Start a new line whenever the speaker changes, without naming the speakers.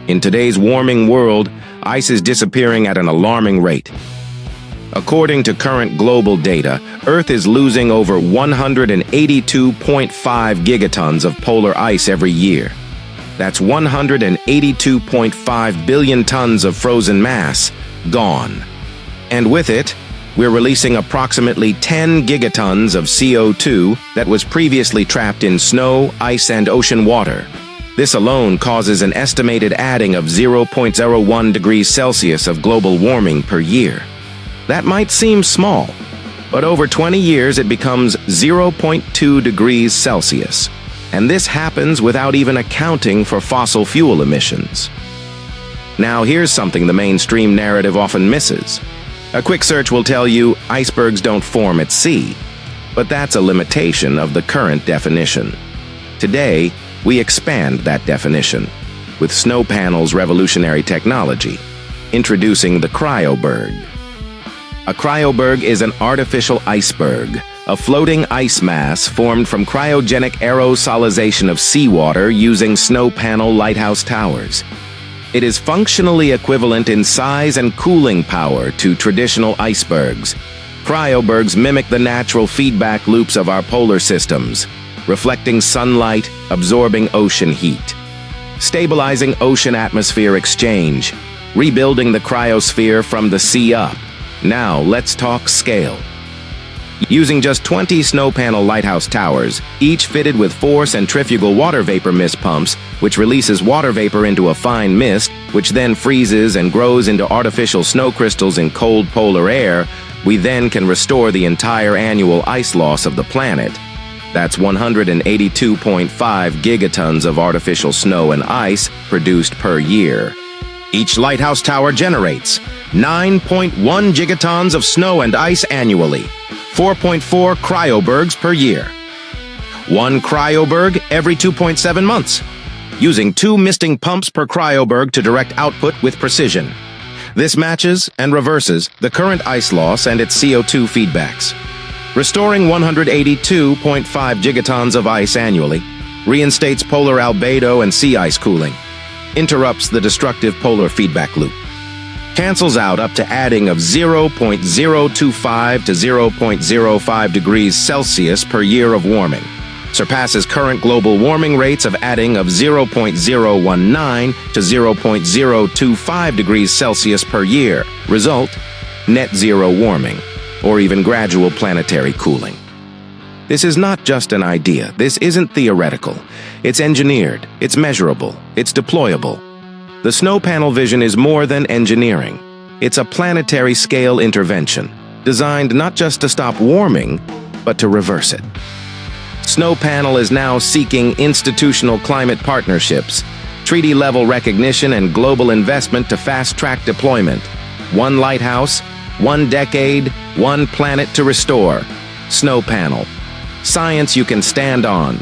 In today's warming world, ice is disappearing at an alarming rate. According to current global data, Earth is losing over 182.5 gigatonnes of polar ice every year. That's 182.5 billion tons of frozen mass gone. And with it, we're releasing approximately 10 gigatonnes of CO2 that was previously trapped in snow, ice, and ocean water. This alone causes an estimated adding of 0.01 degrees Celsius of global warming per year. That might seem small, but over 20 years it becomes 0.2 degrees Celsius. And this happens without even accounting for fossil fuel emissions. Now here's something the mainstream narrative often misses. A quick search will tell you icebergs don't form at sea, but that's a limitation of the current definition. Today, we expand that definition with SNOWPANEL's revolutionary technology, introducing the CryoBerg. A cryoberg is an artificial iceberg, a floating ice mass formed from cryogenic aerosolization of seawater using SnowPanel Lighthouse Towers. It is functionally equivalent in size and cooling power to traditional icebergs. CryoBergs mimic the natural feedback loops of our polar systems, reflecting sunlight, absorbing ocean heat, stabilizing ocean atmosphere exchange, rebuilding the cryosphere from the sea up. Now, let's talk scale. Using just 20 SnowPanel Lighthouse Towers, each fitted with 4 centrifugal water vapor mist pumps, which releases water vapor into a fine mist, which then freezes and grows into artificial snow crystals in cold polar air, we then can restore the entire annual ice loss of the planet. That's 182.5 gigatonnes of artificial snow and ice produced per year. Each lighthouse tower generates 9.1 gigatonnes of snow and ice annually, 4.4 cryobergs per year. 1 cryoberg every 2.7 months, using 2 misting pumps per cryoberg to direct output with precision. This matches and reverses the current ice loss and its CO2 feedbacks. Restoring 182.5 gigatonnes of ice annually, reinstates polar albedo and sea ice cooling, interrupts the destructive polar feedback loop, cancels out up to adding of 0.025 to 0.05 degrees Celsius per year of warming, surpasses current global warming rates of adding of 0.019 to 0.025 degrees Celsius per year. Result, net zero warming, or even gradual planetary cooling. This is not just an idea. This isn't theoretical. It's engineered, it's measurable, it's deployable. The SNOWPANEL vision is more than engineering. It's a planetary scale intervention, designed not just to stop warming, but to reverse it. SNOWPANEL is now seeking institutional climate partnerships, treaty-level recognition, and global investment to fast-track deployment. One lighthouse, 1 decade, 1 planet to restore. SNOWPANEL. Science you can stand on.